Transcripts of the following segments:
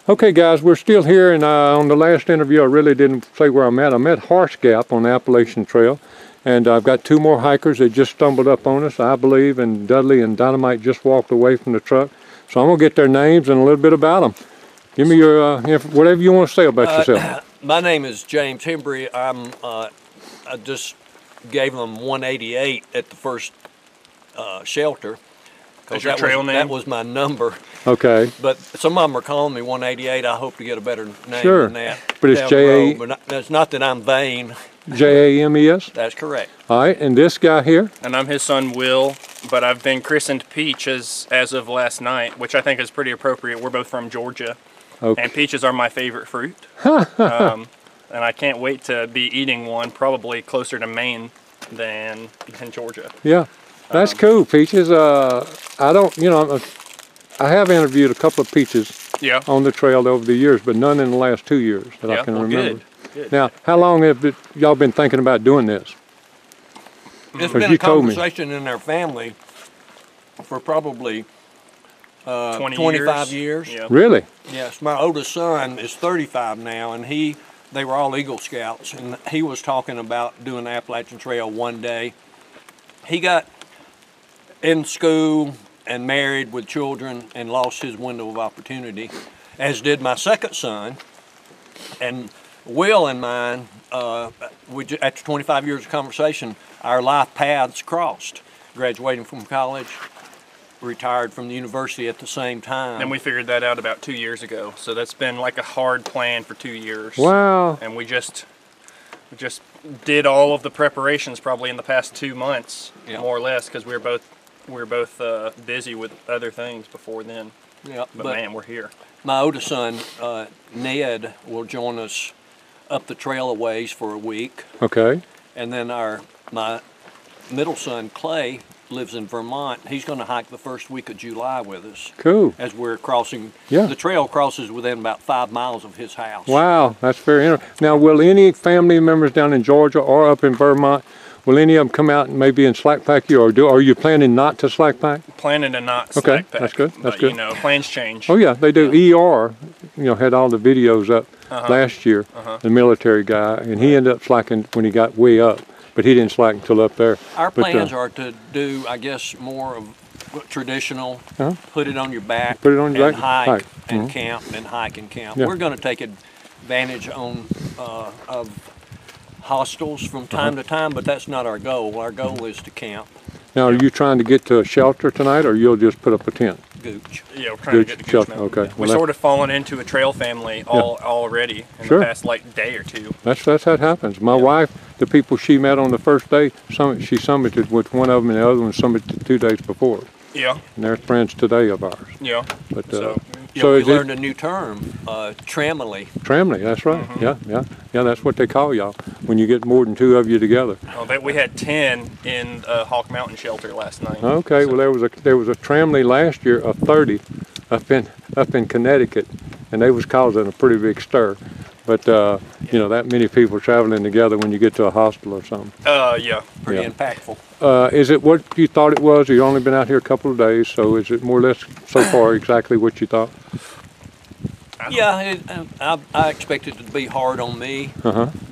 Okay, guys, we're still here, and on the last interview, I really didn't say where I'm at. I'm at Horse Gap on the Appalachian Trail, and I've got two more hikers that just stumbled up on us, I believe, and Dudley and Dynamite just walked away from the truck. So I'm going to get their names and a little bit about them. Give me your, whatever you want to say about yourself. My name is James Hembry. I just gave them 188 at the first shelter. That's your trail name? That was my number. Okay. But some of them are calling me 188. I hope to get a better name than that. But it's J-A... But it's not that I'm vain. J-A-M-E-S? That's correct. All right, and this guy here? And I'm his son, Will, but I've been christened Peach as of last night, which I think is pretty appropriate. We're both from Georgia. Okay. And peaches are my favorite fruit. And I can't wait to be eating one, probably closer to Maine than Georgia. Yeah. That's cool, Peaches. I don't, I have interviewed a couple of Peaches on the trail over the years, but none in the last 2 years that I can remember. Good. Now, how long have y'all been thinking about doing this? It's been a conversation in our family for probably 25 years. Yeah. Really? Yes. My oldest son is 35 now, and they were all Eagle Scouts, and he was talking about doing the Appalachian Trail one day. He got in school and married with children and lost his window of opportunity, as did my second son. And Will and mine, after 25 years of conversation, our life paths crossed. Graduating from college, retired from the university at the same time. And we figured that out about 2 years ago. So that's been like a hard plan for 2 years. Wow. And we just did all of the preparations probably in the past 2 months, more or less, because we were both busy with other things before then. Yeah, but man, we're here. My oldest son, Ned, will join us up the trail a ways for a week. Okay. And then my middle son, Clay, lives in Vermont. He's going to hike the first week of July with us. Cool. As we're crossing. Yeah. The trail crosses within about 5 miles of his house. Wow, that's very interesting. Now, will any family members down in Georgia or up in Vermont, will any of them come out and maybe in slack pack you, or are you planning not to slack pack? Planning to not slack pack. Okay, that's good. That's but, good. Plans change. Oh yeah, they do. ER, had all the videos up last year. The military guy, and he ended up slacking when he got way up, but he didn't slack until up there. Our plans are to do, I guess, more of traditional. Put it on your back. Put it on your back. Hike and camp and hike and camp. Yeah. We're going to take advantage of hostels from time to time, but that's not our goal. Our goal is to camp. Now, are you trying to get to a shelter tonight, or you'll just put up a tent? Gooch. Yeah, we're trying to get to Gooch Mountain. Okay. We've sort of fallen into a trail family already in the past day or two. That's how it happens. My wife, the people she met on the first day, she summited with one of them, and the other one summited 2 days before. Yeah. And they're friends today of ours. Yeah. But we learned a new term, tramily. Tramily, that's right. Yeah, that's what they call y'all when you get more than 2 of you together. Oh, we had 10 in Hawk Mountain Shelter last night. Okay, so. Well there was a tramily last year of 30 up in Connecticut, and they was causing a pretty big stir. But that many people traveling together when you get to a hostel or something. Yeah. Pretty impactful. Is it what you thought it was? You've only been out here a couple of days, so is it more or less so far exactly what you thought? Yeah, I expected it to be hard on me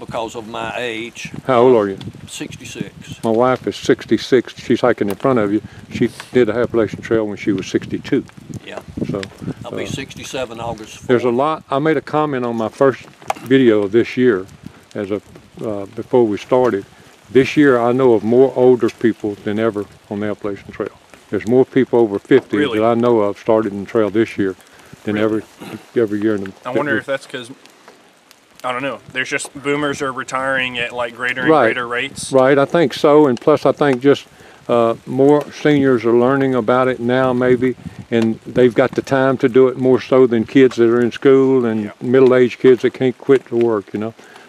because of my age. How old are you? 66. My wife is 66. She's hiking in front of you. She did the Appalachian Trail when she was 62. Yeah. So I'll be 67 August 4th. There's a lot. I made a comment on my first video of this year, before we started. This year, I know of more older people than ever on the Appalachian Trail. There's more people over 50 that I know of started in the trail this year than every year. I wonder if that's because, I don't know, there's just boomers are retiring at like greater and greater rates. Right, I think so, and plus I think just more seniors are learning about it now maybe, and they've got the time to do it more so than kids that are in school and middle-aged kids that can't quit to work,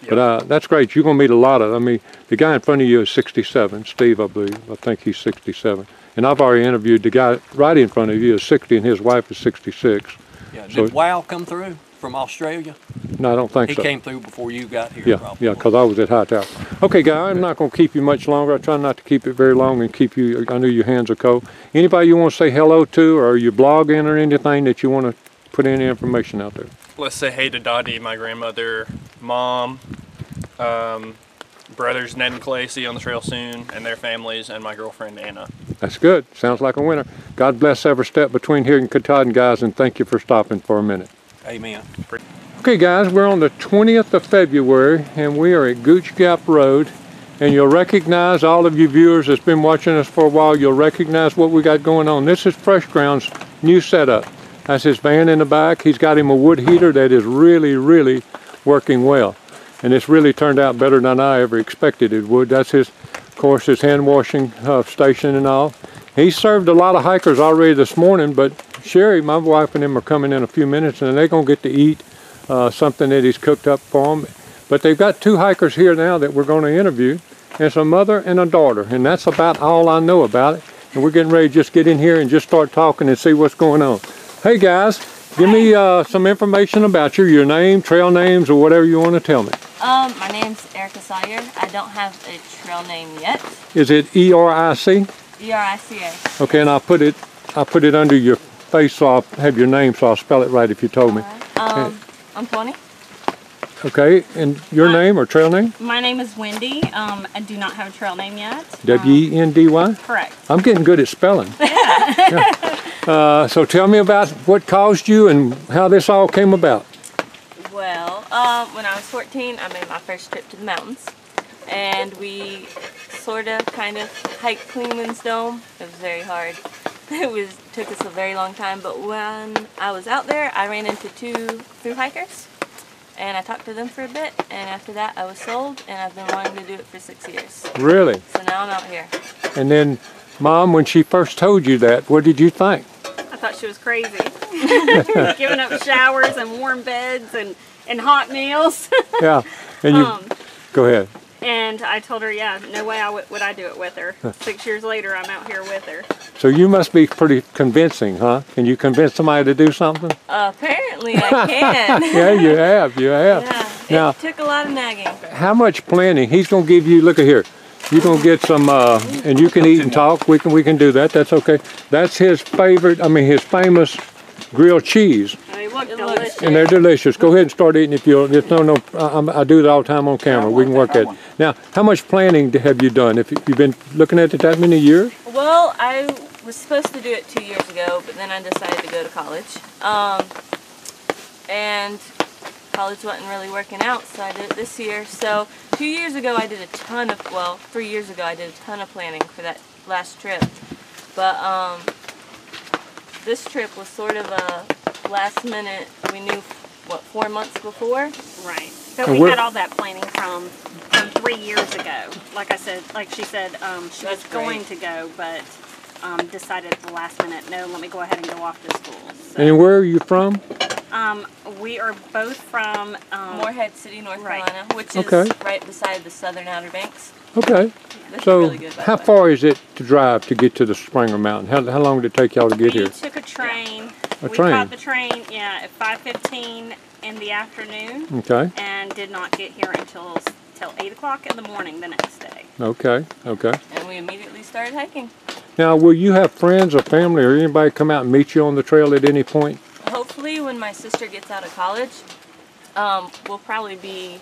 But that's great. You're going to meet a lot of, the guy in front of you is 67, Steve, I believe. I think he's 67. And I've already interviewed the guy right in front of you is 60 and his wife is 66. Yeah. Did Wow come through from Australia? No, I don't think so. He came through before you got here, probably. Yeah, because I was at High Tower. Okay, guy, I'm not going to keep you much longer. I try not to keep it very long and keep you, I know your hands are cold. Anybody you want to say hello to, or are you blogging or anything that you want to put any information out there? let's say hey to Dottie, my grandmother, Mom, brothers Ned and Clay, see you on the trail soon, and their families, and my girlfriend Anna. That's good. Sounds like a winner. God bless every step between here and Katahdin, guys, and thank you for stopping for a minute. Amen. Okay, guys, we're on the 20th of February, and we are at Gooch Gap Road, and you'll recognize, all of you viewers that's been watching us for a while, you'll recognize what we got going on. This is Fresh Ground's new setup. That's his van in the back. He's got him a wood heater that is really, really working well. And it's really turned out better than I ever expected it would. That's his, of course, his hand washing station and all. He served a lot of hikers already this morning, but Sherry, my wife, and him are coming in a few minutes, and they're going to get to eat something that he's cooked up for them. But they've got 2 hikers here now that we're going to interview. It's a mother and a daughter, and that's about all I know about it. And we're getting ready to just get in here and just start talking and see what's going on. Hey guys, give me some information about you, your name, trail names, or whatever you want to tell me. My name's Erica Sawyer. I don't have a trail name yet. Is it E-R-I-C? E-R-I-C-A. Okay, and I'll put it under your face so I'll have your name so I'll spell it right if you told me. Right. I'm 20. Okay, and your name or trail name? My name is Wendy. I do not have a trail name yet. W-E-N-D-Y? Correct. I'm getting good at spelling. Yeah. So tell me about what caused you and how this all came about. Well, when I was 14, I made my first trip to the mountains. And we kind of hiked Clingman's Dome. It was very hard. It took us a very long time, but when I was out there, I ran into 2 thru hikers. And I talked to them for a bit, and after that I was sold, and I've been wanting to do it for 6 years. Really? So now I'm out here. And then, Mom, when she first told you that, what did you think? I thought she was crazy. Giving up showers and warm beds and hot meals. Yeah, and you, go ahead. And I told her, yeah, no way would I do it with her. 6 years later, I'm out here with her. So you must be pretty convincing, huh? Can you convince somebody to do something? Apparently I can. Yeah, you have. Yeah, Now, it took a lot of nagging. how much planning? He's going to give you, look at here. You're going to get some, and you can eat and talk. We can do that. That's okay. That's his favorite, his famous grilled cheese. They look delicious. And they're delicious. Go ahead and start eating if you'll. I do it all the time on camera. We can work at it. Now, how much planning have you done? If you've been looking at it that many years? Well, I was supposed to do it 2 years ago, but then I decided to go to college. And college wasn't really working out, so I did it this year. So 2 years ago I did 3 years ago I did a ton of planning for that last trip. But this trip was sort of a last minute. We knew, 4 months before? Right. But we had all that planning from 3 years ago. Like she said, she was going to go, but decided at the last minute, no, let me go ahead and go off to school. So, And where are you from? we are both from Morehead City, North Carolina, which is right beside the southern Outer Banks. Okay. That's So really good, how far is it to drive to get to the Springer Mountain? How long did it take y'all to get here? We took a train. A we train? caught the train, at 5:15 in the afternoon. Okay. And did not get here until 8 o'clock in the morning the next day. Okay. And we immediately started hiking. Now, will you have friends or family or anybody come out and meet you on the trail at any point? Hopefully when my sister gets out of college, we'll probably be,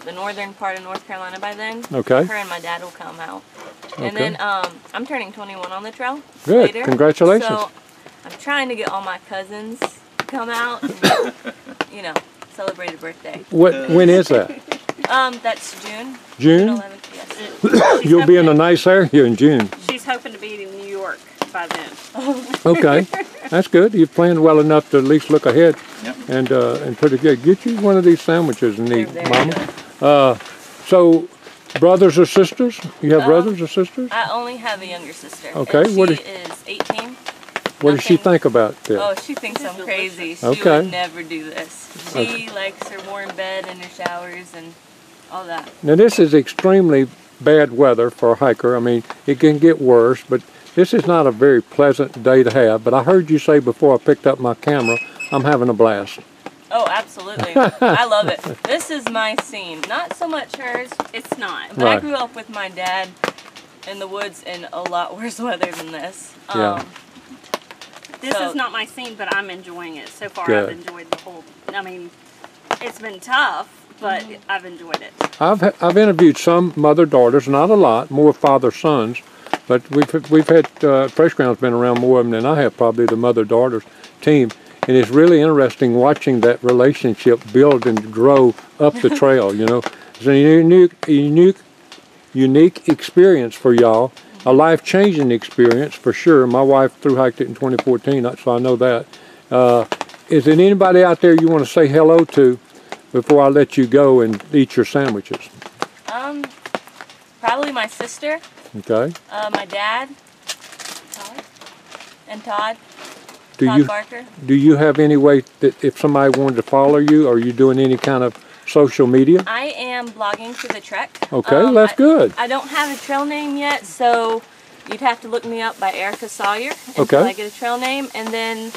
the northern part of North Carolina by then. Okay. Her and my dad will come out. And then I'm turning 21 on the trail Good. later. Congratulations. So I'm trying to get all my cousins to come out and, celebrate a birthday. When is that? That's June. June? 11th, yes. You'll be in a nice area in June. She's hoping to be in New York by then. Okay, that's good. You've planned well enough to at least look ahead and put it good. Get you one of these sandwiches and eat, Mama. So, brothers or sisters? You have brothers or sisters? I only have a younger sister. Okay. And she is 18. What does she think about this? Oh, she thinks I'm crazy. She Okay. would never do this. She likes her warm bed and her showers and all that. Now, this is extremely bad weather for a hiker. It can get worse, but this is not a very pleasant day to have. But I heard you say before I picked up my camera, I'm having a blast. Oh, absolutely. I love it. This is my scene. Not so much hers. It's not. But I grew up with my dad in the woods in a lot worse weather than this. This So- is not my scene, but I'm enjoying it. So far, Good. I've enjoyed the whole, I mean, it's been tough, but I've enjoyed it. I've interviewed some mother-daughters, not a lot, more father-sons, but we've had Fresh Ground's been around more of them than I have, probably the mother-daughters team, and it's really interesting watching that relationship build and grow up the trail. You know, it's a unique experience for y'all, a life-changing experience for sure. My wife thru-hiked it in 2014, so I know that. Is there anybody out there you want to say hello to before I let you go and eat your sandwiches? Probably my sister, Okay. my dad, Todd, and Todd. Do Todd you Barker. do you have any way that if somebody wanted to follow you, are you doing any kind of social media? I am blogging for the trek. Okay, that's good. I don't have a trail name yet, so you'd have to look me up by Erica Sawyer until Okay. I get a trail name, and then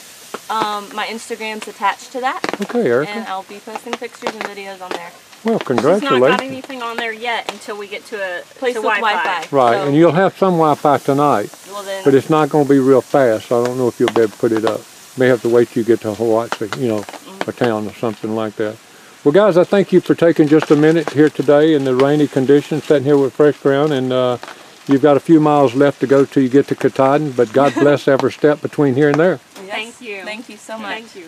my Instagram's attached to that, Okay, Erica. and I'll be posting pictures and videos on there. Well, She's not congratulations. got anything on there yet until we get to a Place to with Wi-Fi. Wi-Fi. Right, So- and you'll have some Wi-Fi tonight, Well then, but it's not going to be real fast. So I don't know if you'll be able to put it up. May have to wait till you get to Hawaii, you know, a town or something like that. Well, guys, I thank you for taking just a minute here today in the rainy conditions, sitting here with Fresh Ground, and you've got a few miles left to go till you get to Katahdin, but God bless every step between here and there. yes, Thank you. Thank you so much. Thank you.